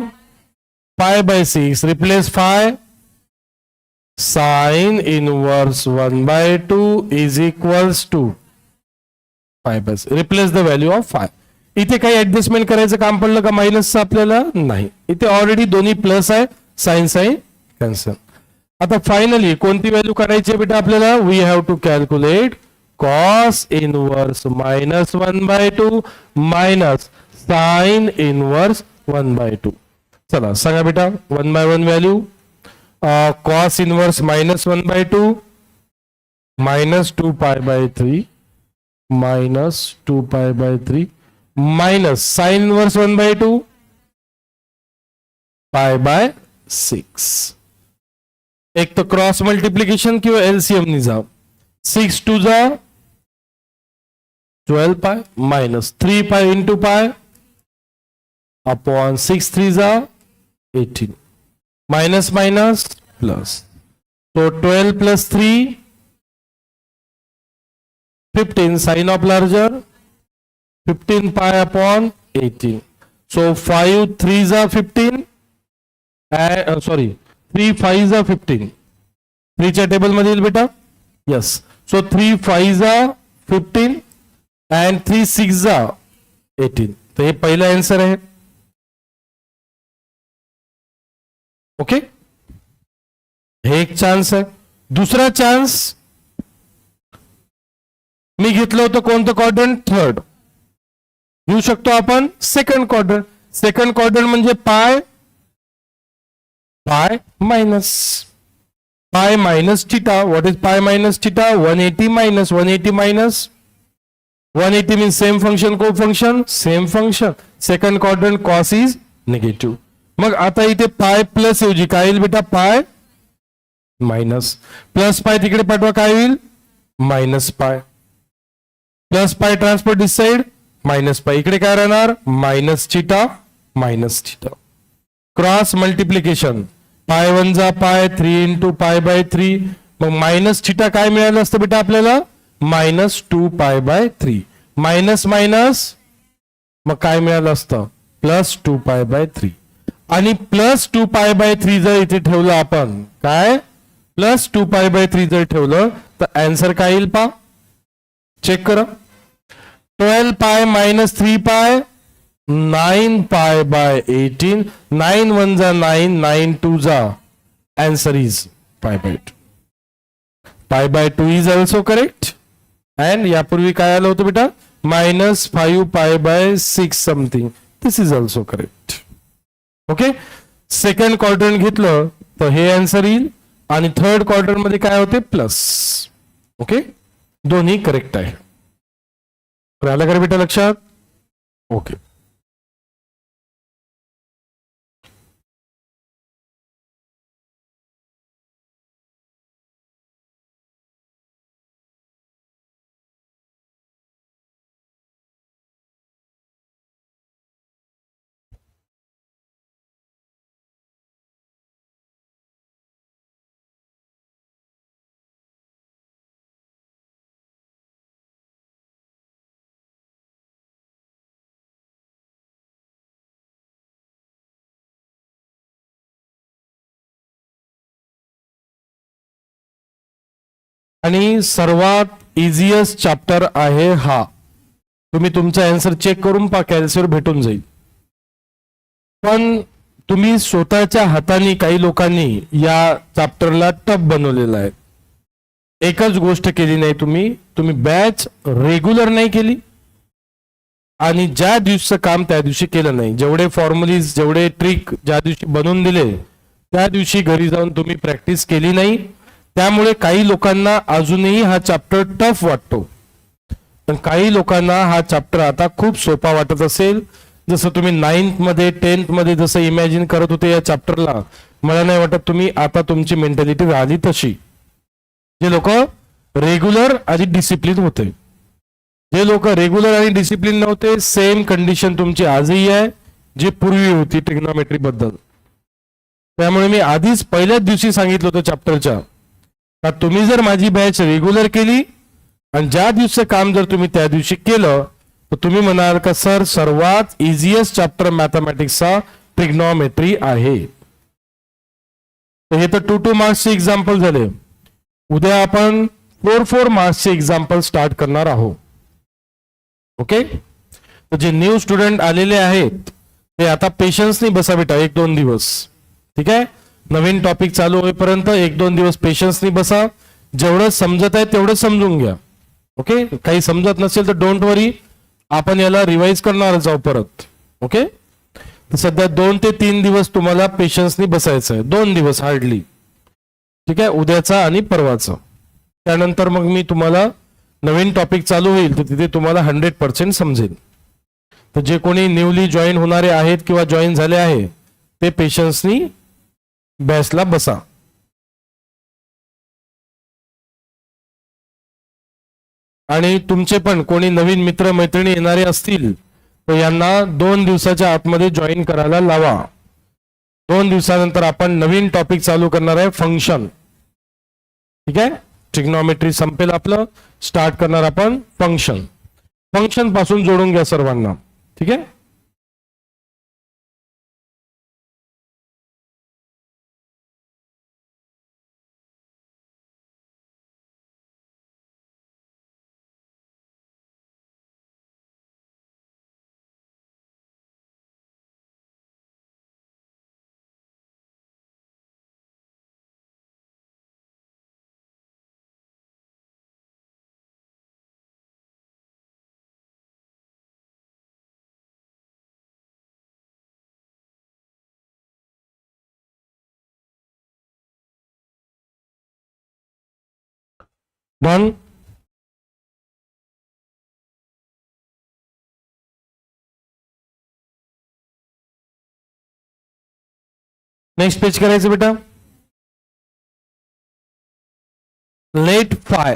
pi by 6. Replace phi. Sine inverse 1/2 is equals to phi by 6. Replace the value of phi. इथे काही adjustment करायचं काम पडलं का मायनसचं आपल्याला नाही. इथे ऑलरेडी दोन्ही प्लस आहे. Sine cancel. आता फायनली कोणती व्हॅल्यू काढायची बेटा आपल्याला. We have to calculate cos inverse -1/2 minus sine inverse 1/2. चला सांगा बेटा 1 by 1 value. Cos inverse -1/2 -2 pi by 3 -2 pi by 3 minus sine inverse 1/2 pi by 6. एक तो क्रॉस मल्टिप्लिकेशन किंवा एलसीएम नि जा. 6 2 जा 12 pi minus 3 pi into pi upon 6 3 जा 18 माइनस माइनस प्लस. तो 12 plus 3 15 sine of larger 15 pi upon 18. So 5 3s are 15. Sorry 3 5s are 15. 3 च्या table मध्ये येईल बेटा. Yes. So 3 5s are 15 and 3 6s are 18. तो ये पहला आंसर है. ओके हे एक चान्स आहे. दूसरा चान्स मी घेतलं होतं कोणतं क्वाड्रंट थर्ड. घेऊ शकतो आपण सेकंड क्वाड्रंट. सेकंड क्वाड्रंट म्हणजे pi minus theta. What is pi minus theta 180 minus 180 minus 180 means same function co function same function. Second quadrant cos is negative. मग आता इथे पाय प्लस ऐवजी काय येईल बेटा पाय मायनस प्लस पाय तिकडे पाठवा काय होईल minus pi, plus pi transfer this side minus pi, इकडे काय राहणार minus theta minus theta, cross multiplication pi one जा पाय 3 इंटू पाय बाय 3, मग मायनस थिटा काय मिळालं असतं बेटा आपल्याला minus 2 pi by 3, minus minus मग काय मिळालं असतं प्लस 2 पाय बाय 3, आणि प्लस 2 पाय बाय 3 जर इथे ठेवलं आपण काय प्लस 2 पाय बाय 3 जर ठेवलं तर आन्सर काय येईल पा चेक करा, 12 pi minus 3 pi 9 pi by 18, 9 1 जा 9, 9 2 जा, answer is pi by 2. Pi bye 2 is also correct. And यापूर्वी काय आलं होतं बेटा minus 5 pi by 6 something, this is also correct. Okay, second quadrant घेतलं तर हे आन्सर येईल, आणि थर्ड क्वाड्रंट मध्ये काय होते प्लस. ओके, दोन्ही करेक्ट आहे. आलं का बेटा लक्षात. ओके, आणि सर्वात इझिएस्ट चॅप्टर आहे हा. तुम्ही तुमचा आन्सर चेक करून पहा, कॅल्सीवर भेटून जाईल. पण तुम्ही स्वतःच्या हाताने काही लोकांनी या चॅप्टरला टफ बनवलेला आहे. एकच गोष्ट केली नाही, तुम्ही बॅच रेग्युलर नाही केली, आणि ज्या दिवशीचं काम त्या दिवशी केलं नाही. जेवढे फॉर्म्युलीज जेवढे ट्रिक ज्या दिवशी बनवून दिले त्या दिवशी घरी जाऊन तुम्ही प्रॅक्टिस केली नाही. त्यामुळे काही लोकांना अजूनही हा चॅप्टर टफ वाटतो, पण काही लोकांना हा चॅप्टर आता खूप सोपा वाटत असेल. जसं तुम्ही 9th मध्ये 10th मध्ये जसं इमॅजिन करत होते या चॅप्टरला, मला नाही वाटत तुम्ही आता तुमची मेंटॅलिटी राहिली तशी. जे लोक रेग्युलर आणि डिसिप्लिन होते, जे लोक रेग्युलर आणि डिसिप्लिन नव्हते, सेम कंडिशन तुमची आजही आहे जी पूर्वी होती ट्रिग्नॉमेट्री बद्दल. त्यामुळे मी आधीच पहिल्याच दिवशी सांगितलं होतं चॅप्टरच्या, का तुम्ही जर माझी बॅच रेग्युलर केली आणि ज्या दिवशी काम जर तुम्ही त्या दिवशी केलं तर तुम्ही म्हणाल का सर सर्वात इझिएस्ट चॅप्टर मॅथमॅटिक्सचा ट्रिग्नॉमेट्री आहे. तर हे तर 2-2 मार्क्सचे एक्झाम्पल झाले. उद्या आपण 4-4 मार्क्सचे एक्झाम्पल स्टार्ट करणार आहोत. ओके, तर जे न्यू स्टुडंट आलेले आहेत ते आता पेशन्सनी बसा बेटा 1-2 दिवस. ठीक आहे, नवीन टॉपिक चालू होईपर्यंत 1-2 दिवस पेशन्सनी बसा. जेवढं समजत आहे तेवढं समजून घ्या. ओके, काही समजत नसेल तर डोंट वरी, आपण याला रिवाइज करणार जाऊ परत. ओके, तर सध्या 2 ते 3 दिवस तुम्हाला पेशन्सनी बसायचं आहे, 2 दिवस हार्डली. ठीक आहे, उद्याचा आणि परवाचा. त्यानंतर मग मी तुम्हाला नवीन टॉपिक चालू होईल तर तिथे तुम्हाला 100% समजेल. तर जे कोणी न्यूली जॉईन होणारे आहेत किंवा जॉईन झाले आहे ते पेशन्सनी बॅचला बसा. आणि तुमचे पण कोणी नवीन मित्र मैत्रिणी येणारे असतील तर यांना 2 दिवसाच्या आतमध्ये जॉईन करायला लावा. 2 दिवसानंतर आपण नवीन टॉपिक चालू करणार आहे फंक्शन. ठीक आहे, ट्रिग्नॉमेट्री संपेल आपलं, स्टार्ट करणार आपण फंक्शन. फंक्शन पासून जोडून घ्या सर्वांना. ठीक आहे, डन. नेक्स्ट पेज करायचं बेटा. लेट फाय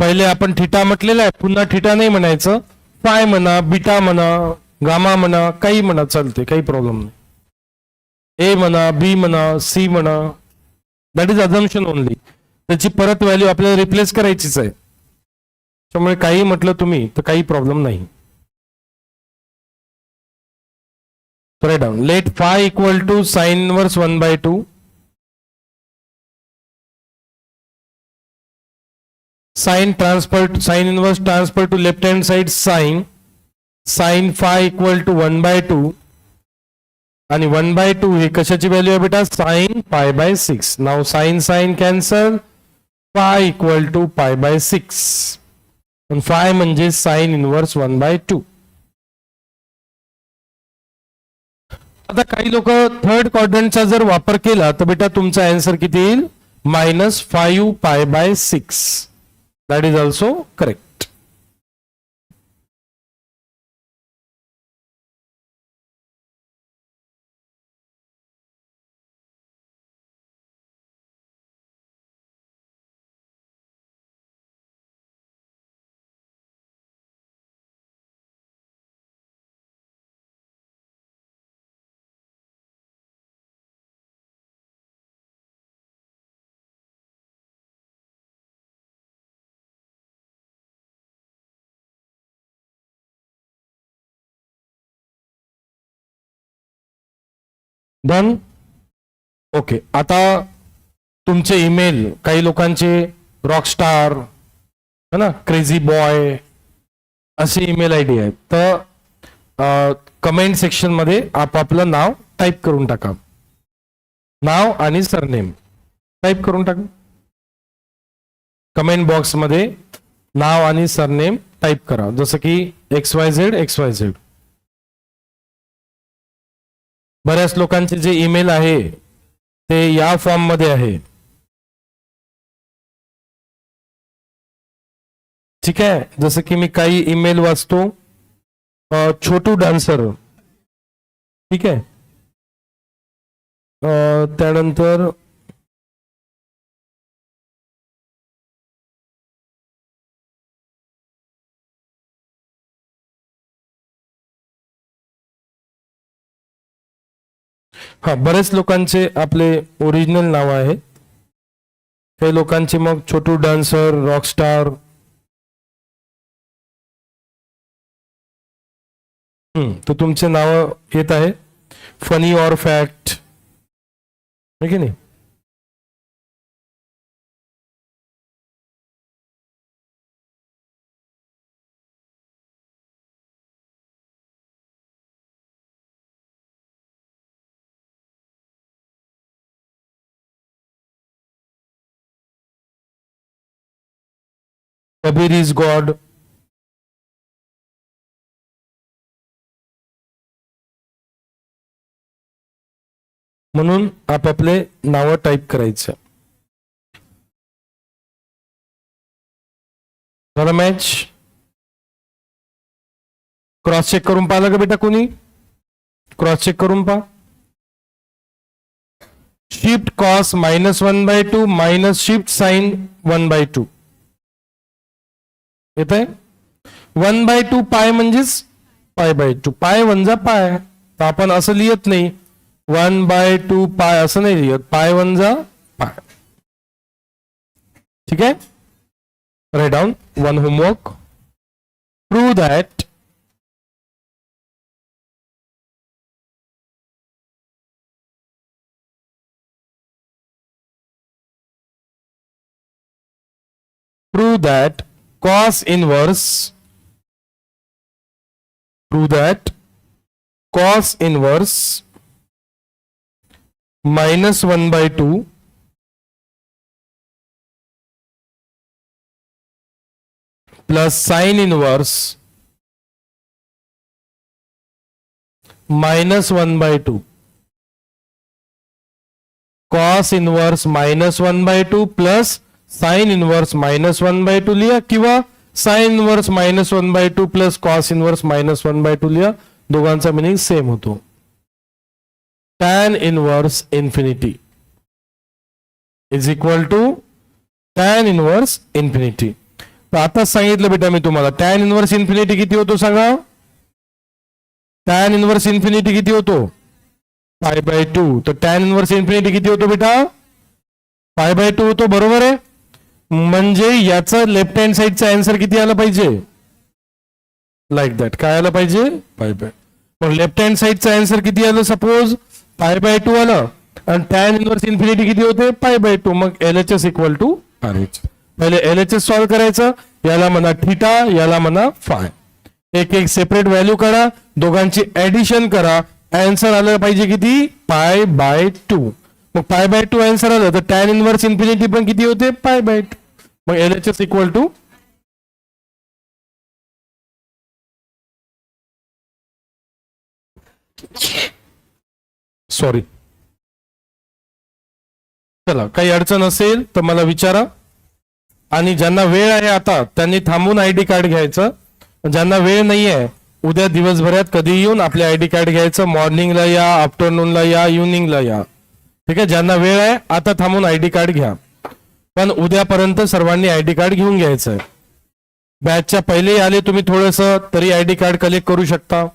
पहिले आपण थिटा म्हटलेला आहे, पुन्हा थिटा नाही म्हणायचं. फाय म्हणा, बीटा म्हणा, गामा म्हणा, काही म्हणा चालते, काही प्रॉब्लेम नाही. ए म्हणा, बी म्हणा, सी म्हणा, दॅट इज अझम्पशन ओनली. त्याची परत व्हॅल्यू आपल्याला रिप्लेस करायचीच आहे. त्यामुळे काही म्हटलं तुम्ही तर काही प्रॉब्लेम नाही. Write down. Let phi equal to sine inverse 1/2. Sine inverse transfer to left hand side sine phi equal to 1/2 आणि 1/2 हे कशाची व्हॅल्यू आहे बेटा? साइन π/6. नाव sine cancel, phi equal to π/6 आणि फाय म्हणजे साइन इनवर्स 1/2. आता काही लोक थर्ड क्वाड्रंटचा जर वापर केला तर बेटा तुमचा आन्सर किती येईल? -5 π/6. That is also correct. Done. Okay. आता तुमचे ईमेल, काही लोकांचे रॉकस्टार है ना, क्रेझी बॉय असे ईमेल आयडी आहेत. तर कमेंट सेक्शन मध्ये आपापलं नाव टाईप करून टाका. नाव आणि सरनेम टाईप करून टाका. कमेंट बॉक्स मध्ये नाव आणि सरनेम टाईप करा, जसं की XYZ. बऱ्याच लोकांचे जे ईमेल आहे ते या फॉर्म मध्ये आहे. ठीक आहे. जसं की मी काही ईमेल वाचतो. छोटू डान्सर, ठीक आहे. त्यानंतर हा, बरेच लोकांचे आपले ओरिजिनल नाव आहे. काही लोकांचे मग छोटू डान्सर, रॉकस्टार. तर तुमचे नाव येत आहे. फनी और फॅक्ट, है की नाही. Kabir is God. म्हणून आपापले नाव टाईप करायचं. झालं मॅच. क्रॉस चेक करून पाहिलं का बेटा कोणी? क्रॉस चेक करून पहा. Shift cos -1/2 minus shift sine 1/2 येत आहे. 1/2 पाय म्हणजेच π/2. पाय वंजा पाय. तर आपण असं लिहित नाही 1/2 पाय, असं नाही लिहित. पाय वंजा पाय. ठीक आहे. Write down. One homework. Prove that cos inverse -1/2 plus sin inverse -1/2. cos inverse -1/2 plus sine inverse -1/2 लिहा, किंवा sine inverse -1/2 plus cos inverse -1/2 लिहा. दोघांचा मिनिंग सेम होतो. tan inverse infinity is equal to tan inverse infinity. तर आताच सांगितलं बेटा मी तुम्हाला, टॅन इनव्हर्स इन्फिनिटी किती होतो सांगा? टॅन इनव्हर्स इन्फिनिटी किती होतो? π/2. तर टॅन इनव्हर्स इन्फिनिटी किती होतो बेटा? π/2 होतो, बरोबर आहे. म्हणजे याचं लेफ्ट हँड साईडचा आन्सर किती आला पाहिजे? Like that. काय आलं पाहिजे? π/2. मग लेफ्ट हँड साईडचा आन्सर किती आलं? सपोज π/2 आलं आणि टॅन इनव्हर्स इन्फिनिटी किती होते? π/2. मग LHS इक्वल टू RH. पहिले LHS सॉल्व्ह करायचं, याला म्हणा थिटा, याला म्हणा फाय. एक एक सेपरेट व्हॅल्यू काढा, दोघांची ऍडिशन करा, आन्सर आलं पाहिजे किती? π/2. मग π/2 आन्सर आलं तर टॅन इनव्हर्स इन्फिनिटी पण किती होते? π/2. मग LHS इक्वल टू सॉरी, चला काही अडचण असेल तर मला विचारा. आणि ज्यांना वेळ आहे आता त्यांनी थांबून आयडी कार्ड घ्यायचं. ज्यांना वेळ नाही आहे उद्या दिवसभरात कधी येऊन आपले आयडी कार्ड घ्यायचं. मॉर्निंगला या, आफ्टरनूनला या, इव्हनिंगला या. ठीक आहे, ज्यांना वेळ आहे आता थांबून आयडी कार्ड घ्या. पण उद्यापर्यंत सर्वांनी आयडी कार्ड घेऊन घ्यायचं आहे. बॅचच्या पहिले आले तुम्ही थोडंसं तरी आयडी कार्ड कलेक्ट करू शकता.